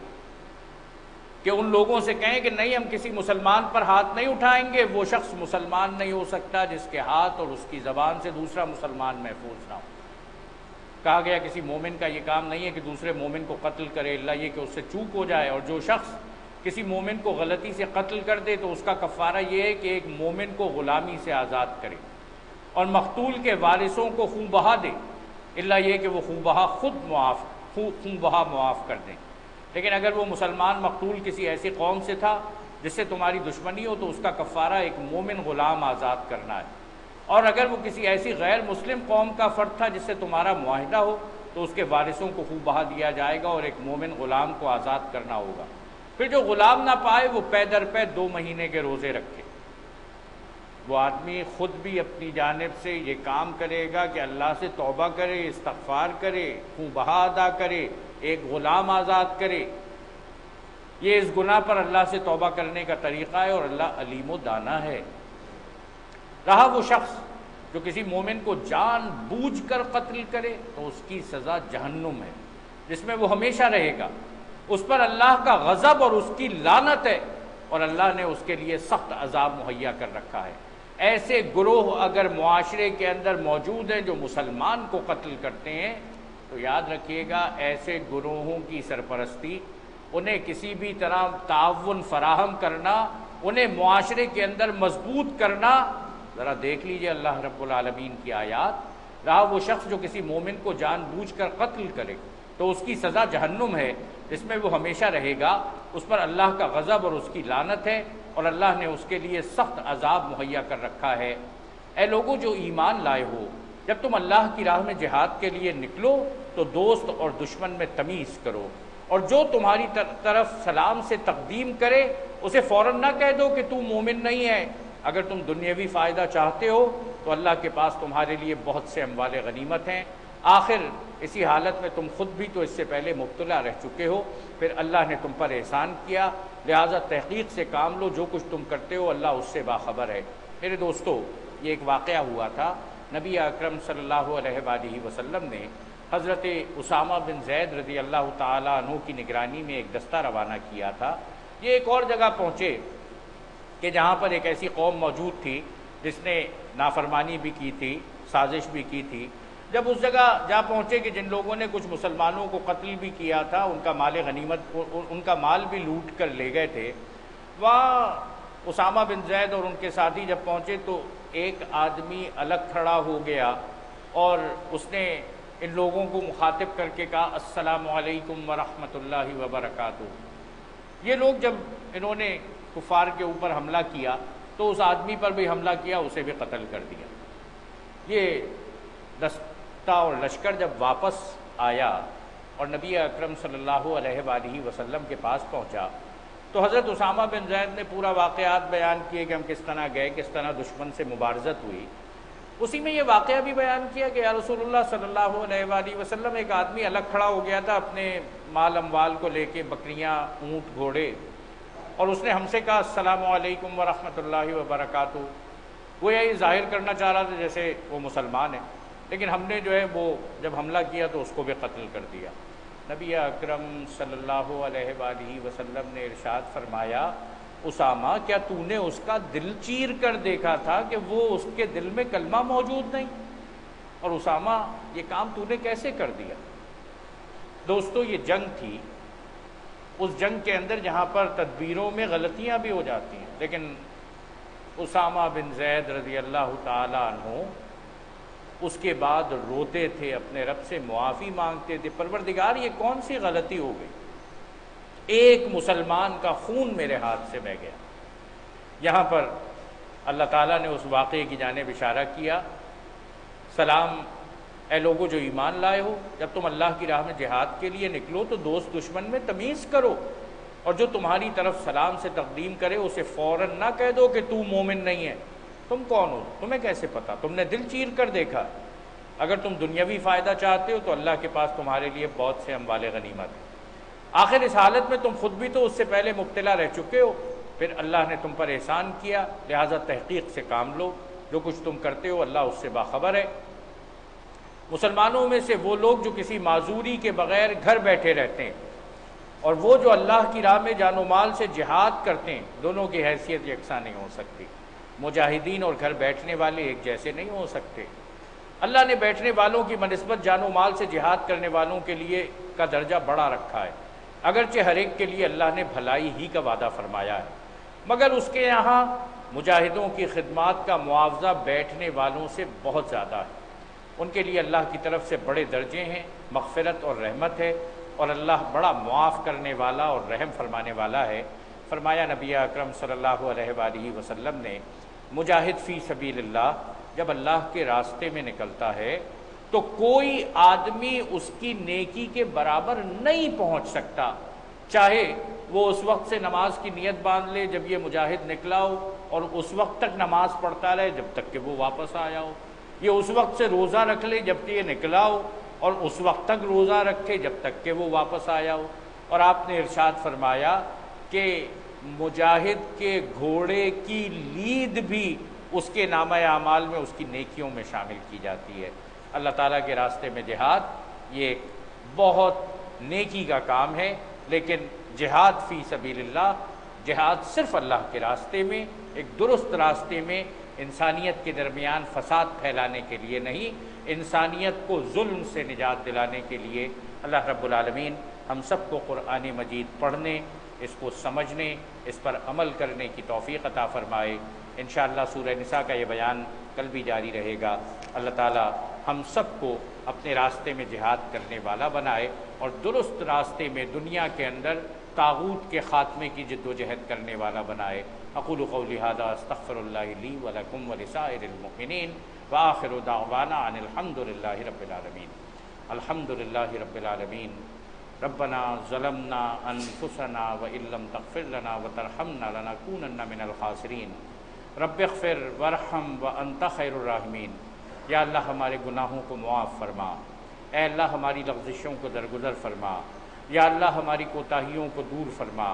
کہ ان لوگوں سے کہیں کہ نہیں، ہم کسی مسلمان پر ہاتھ نہیں اٹھائیں گے۔ وہ شخص مسلمان نہیں ہو سکتا جس کے ہاتھ اور اس کی زبان سے دوسرا مسلمان محفوظ نہ ہو۔ کہا گیا کسی مومن کا یہ کام نہیں ہے کہ دوسرے مومن کو قتل کرے، الا یہ کہ اس سے چوک ہو جائے۔ اور جو شخص کسی مومن کو غلطی سے قتل کر دے تو اس کا کفارہ یہ ہے کہ ایک مومن کو غلامی سے آزاد کرے اور مقتول کے وارثوں کو خون بہا دے، الا یہ کہ وہ خون بہا خون بہا معاف کر دیں۔ لیکن اگر وہ مسلمان مقتول کسی ایسی قوم سے تھا جس سے تمہاری دشمنی ہو تو اس کا کفارہ ایک مومن غلام آزاد کرنا ہے، اور اگر وہ کسی ایسی غیر مسلم قوم کا فرد تھا جس سے تمہارا معاہدہ ہو تو اس کے وارثوں کو خون بہا دیا جائے گا اور ایک مومن غلام کو آزاد کرنا ہوگا۔ پھر جو غلام نہ پائے وہ پے در پے 2 مہینے کے روزے رکھے۔ وہ آدمی خود بھی اپنی جانب سے یہ کام کرے گا کہ اللہ سے توبہ کرے، استغفار کرے، خون بہا ادا کرے، ایک غلام آزاد کرے۔ یہ اس گناہ پر اللہ سے توبہ کرنے کا طریقہ ہے اور اللہ علیم و دانا ہے۔ رہا وہ شخص جو کسی مومن کو جان بوجھ کر قتل کرے تو اس کی سزا جہنم ہے جس میں وہ ہمیشہ رہے گا۔ اس پر اللہ کا غضب اور اس کی لعنت ہے اور اللہ نے اس کے لیے سخت عذاب مہیا کر رکھا ہے۔ ایسے گروہ اگر معاشرے کے اندر موجود ہیں جو مسلمان کو قتل کرتے ہیں تو یاد رکھیے گا ایسے گروہوں کی سرپرستی، انہیں کسی بھی طرح تعاون فراہم کرنا، انہیں معاشرے کے اندر مضبوط کرنا، ذرا دیکھ لیجئے اللہ رب العالمین کی آیات۔ رہا وہ شخص جو کسی مومن کو جان بوجھ کر قتل کرے تو اس کی سزا جہنم ہے جس میں وہ ہمیشہ رہے گا۔ اس پر اللہ کا غضب اور اس کی لعنت ہے اور اللہ نے اس کے لیے سخت عذاب مہیا کر رکھا ہے۔ اے لوگوں جو ایمان لائے ہو، جب تم اللہ کی راہ میں جہاد کے لیے نکلو تو دوست اور دشمن میں تمیز کرو، اور جو تمہاری طرف سلام سے تقدیم کرے اسے فوراً نہ کہہ دو کہ تو مومن نہیں ہے۔ اگر تم دنیاوی فائدہ چاہتے ہو تو تو اللہ کے پاس تمہارے لیے بہت سے اموال غنیمت ہیں۔ آخر اسی حالت میں تم خود بھی تو اس سے پہلے مبتلا رہ چکے ہو، پھر اللہ نے تم پر احسان کیا، لہٰذا تحقیق سے کام لو، جو کچھ تم کرتے ہو اللہ اس سے باخبر ہے۔ میرے دوستو، یہ ایک واقعہ ہوا تھا، نبی اکرم صلی اللہ علیہ وآلہ وسلم نے حضرت اسامہ بن زید رضی اللہ تعالیٰ عنہ کی نگرانی میں ایک دستہ روانہ کیا تھا۔ یہ ایک اور جگہ پہنچے کہ جہاں پر ایک ایسی قوم موجود تھی جس نے نافرمانی بھی کی تھی، سازش بھی کی تھی۔ جب اس جگہ جا پہنچے کہ جن لوگوں نے کچھ مسلمانوں کو قتل بھی کیا تھا، ان کا مال غنیمت، ان کا مال بھی لوٹ کر لے گئے تھے، وہاں اسامہ بن زید اور ان کے ساتھی جب پہنچے تو ایک آدمی الگ کھڑا ہو گیا اور اس نے ان لوگوں کو مخاطب کر کے کہا، السلام علیکم ورحمۃ اللہ وبرکاتہ۔ یہ لوگ جب انہوں نے کفار کے اوپر حملہ کیا تو اس آدمی پر بھی حملہ کیا، اسے بھی قتل کر دیا۔ یہ دستہ اور لشکر جب واپس آیا اور نبی اکرم صلی اللہ علیہ وآلہ وسلم کے پاس پہنچا تو حضرت اسامہ بن زید نے پورا واقعات بیان کیے کہ ہم کس طرح گئے، کس طرح دشمن سے مبارزت ہوئی۔ اسی میں یہ واقعہ بھی بیان کیا کہ یا رسول اللہ صلی اللہ علیہ وآلہ وسلم، ایک آدمی الگ کھڑا ہو گیا تھا اپنے مال اموال کو لے کے، بکریاں، اونٹ، گھوڑے، اور اس نے ہم سے کہا السلام علیکم ورحمۃ اللہ وبرکاتہ۔ وہ یہ ظاہر کرنا چاہ رہا تھا جیسے وہ مسلمان ہے، لیکن ہم نے جو ہے وہ جب حملہ کیا تو اس کو بھی قتل کر دیا۔ نبی اکرم صلی اللہ علیہ وآلہ وسلم نے ارشاد فرمایا، اسامہ کیا تو نے اس کا دل چیر کر دیکھا تھا کہ وہ اس کے دل میں کلمہ موجود نہیں؟ اور اسامہ یہ کام تو نے کیسے کر دیا؟ دوستو، یہ جنگ تھی، اس جنگ کے اندر جہاں پر تدبیروں میں غلطیاں بھی ہو جاتی ہیں، لیکن اسامہ بن زید رضی اللہ تعالی عنہ اس کے بعد روتے تھے، اپنے رب سے معافی مانگتے تھے، پروردگار یہ کون سی غلطی ہو گئی، ایک مسلمان کا خون میرے ہاتھ سے بہہ گیا۔ یہاں پر اللہ تعالیٰ نے اس واقعے کی جانب اشارہ کیا، سلام اے لوگو جو ایمان لائے ہو، جب تم اللہ کی راہ میں جہاد کے لیے نکلو تو دوست دشمن میں تمیز کرو، اور جو تمہاری طرف سلام سے تقدیم کرے اسے فوراً نہ کہہ دو کہ تو مومن نہیں ہے، تم کون ہو، تمہیں کیسے پتا، تم نے دل چیر کر دیکھا۔ اگر تم دنیاوی فائدہ چاہتے ہو تو اللہ کے پاس تمہارے لیے بہت سے اموال غنیمت ہیں۔ آخر اس حالت میں تم خود بھی تو اس سے پہلے مبتلا رہ چکے ہو، پھر اللہ نے تم پر احسان کیا، لہٰذا تحقیق سے کام لو، جو کچھ تم کرتے ہو اللہ اس سے باخبر ہے۔ مسلمانوں میں سے وہ لوگ جو کسی معذوری کے بغیر گھر بیٹھے رہتے ہیں اور وہ جو اللہ کی راہ میں جان و مال سے جہاد کرتے ہیں، دونوں کی حیثیت یکساں نہیں ہو سکتی۔ مجاہدین اور گھر بیٹھنے والے ایک جیسے نہیں ہو سکتے۔ اللہ نے بیٹھنے والوں کی بنسبت جان و مال سے جہاد کرنے والوں کے لیے کا درجہ بڑا رکھا ہے، اگرچہ ہر ایک کے لیے اللہ نے بھلائی ہی کا وعدہ فرمایا ہے، مگر اس کے یہاں مجاہدوں کی خدمات کا معاوضہ بیٹھنے والوں سے بہت زیادہ ہے۔ ان کے لیے اللہ کی طرف سے بڑے درجے ہیں، مغفرت اور رحمت ہے، اور اللہ بڑا معاف کرنے والا اور رحم فرمانے والا ہے۔ فرمایا نبی اکرم صلی اللہ علیہ وآلہ وسلم نے، مجاہد فی سبیل اللہ جب اللہ کے راستے میں نکلتا ہے تو کوئی آدمی اس کی نیکی کے برابر نہیں پہنچ سکتا، چاہے وہ اس وقت سے نماز کی نیت باندھ لے جب یہ مجاہد نکلا ہو، اور اس وقت تک نماز پڑھتا رہے جب تک کہ وہ واپس آیا ہو، یہ اس وقت سے روزہ رکھ لے جب کہ یہ نکلا ہو، اور اس وقت تک روزہ رکھے جب تک کہ وہ واپس آیا ہو۔ اور آپ نے ارشاد فرمایا کہ مجاہد کے گھوڑے کی لید بھی اس کے نامہ اعمال میں، اس کی نیکیوں میں شامل کی جاتی ہے۔ اللہ تعالیٰ کے راستے میں جہاد یہ ایک بہت نیکی کا کام ہے، لیکن جہاد فی سبیل اللہ، جہاد صرف اللہ کے راستے میں، ایک درست راستے میں، انسانیت کے درمیان فساد پھیلانے کے لیے نہیں، انسانیت کو ظلم سے نجات دلانے کے لیے۔ اللہ رب العالمین ہم سب کو قرآن مجید پڑھنے، اس کو سمجھنے، اس پر عمل کرنے کی توفیق عطا فرمائے۔ انشاءاللہ سورہ نساء کا یہ بیان کل بھی جاری رہے گا۔ اللہ تعالی ہم سب کو اپنے راستے میں جہاد کرنے والا بنائے، اور درست راستے میں دنیا کے اندر طاغوت کے خاتمے کی جد و جہد کرنے والا بنائے۔ اقول قولی ھذا استغفر اللہ لی ولکم ولسائر المؤمنین وآخر دعوانا ان الحمد للہ رب العالمین۔ الحمد للہ رب العالمین۔ ربنا ظلمنا انفسنا وان لم تغفر لنا وترحمنا لنکونن من الخاسرین۔ رب اغفر ورحم وانت خیر الراحمین، یا اللہ ہمارے گناہوں کو معاف فرما، اے اللہ ہماری لغزشوں کو درگزر فرما، یا اللہ ہماری کوتاہیوں کو دور فرما،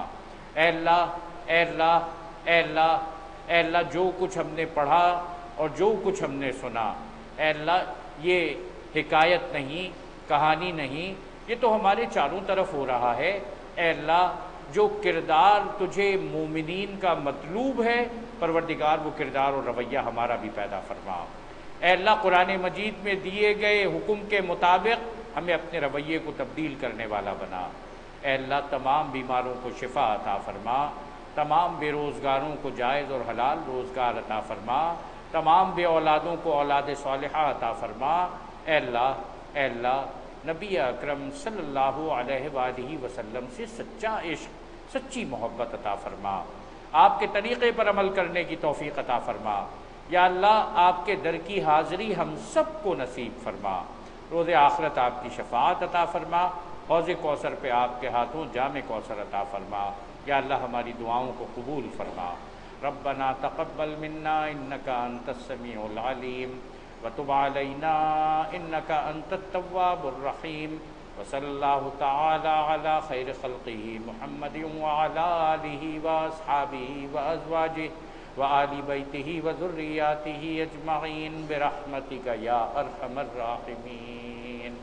اے اللہ اے اللہ اے اللہ اے اللہ جو کچھ ہم نے پڑھا اور جو کچھ ہم نے سنا، اے اللہ یہ حکایت نہیں، کہانی نہیں، یہ تو ہمارے چاروں طرف ہو رہا ہے۔ اے اللہ جو کردار تجھے مومنین کا مطلوب ہے، پروردگار وہ کردار اور رویہ ہمارا بھی پیدا فرما۔ اے اللہ قرآن مجید میں دیے گئے حکم کے مطابق ہمیں اپنے رویے کو تبدیل کرنے والا بنا۔ اے اللہ تمام بیماروں کو شفا عطا فرما، تمام بے روزگاروں کو جائز اور حلال روزگار عطا فرما، تمام بے اولادوں کو اولاد صالحہ عطا فرما۔ اے اللہ نبی اکرم صلی اللہ علیہ وآلہ وسلم سے سچا عشق، سچی محبت عطا فرما، آپ کے طریقے پر عمل کرنے کی توفیق عطا فرما۔ یا اللہ آپ کے در کی حاضری ہم سب کو نصیب فرما، روز آخرت آپ کی شفاعت عطا فرما، حوض کوثر پہ آپ کے ہاتھوں جام کوثر عطا فرما۔ یا اللہ ہماری دعاؤں کو قبول فرما۔ ربنا تقبل منا انک انت السمیع العلیم وتب علینا انک انت التواب الرحیم، وصلی اللہ تعالی علی خیر خلقہ محمد وعلی آلہ واصحابہ وازواجہ وآل بیتہ وذریاتہ اجمعین برحمتک یا ارحم الراحمین۔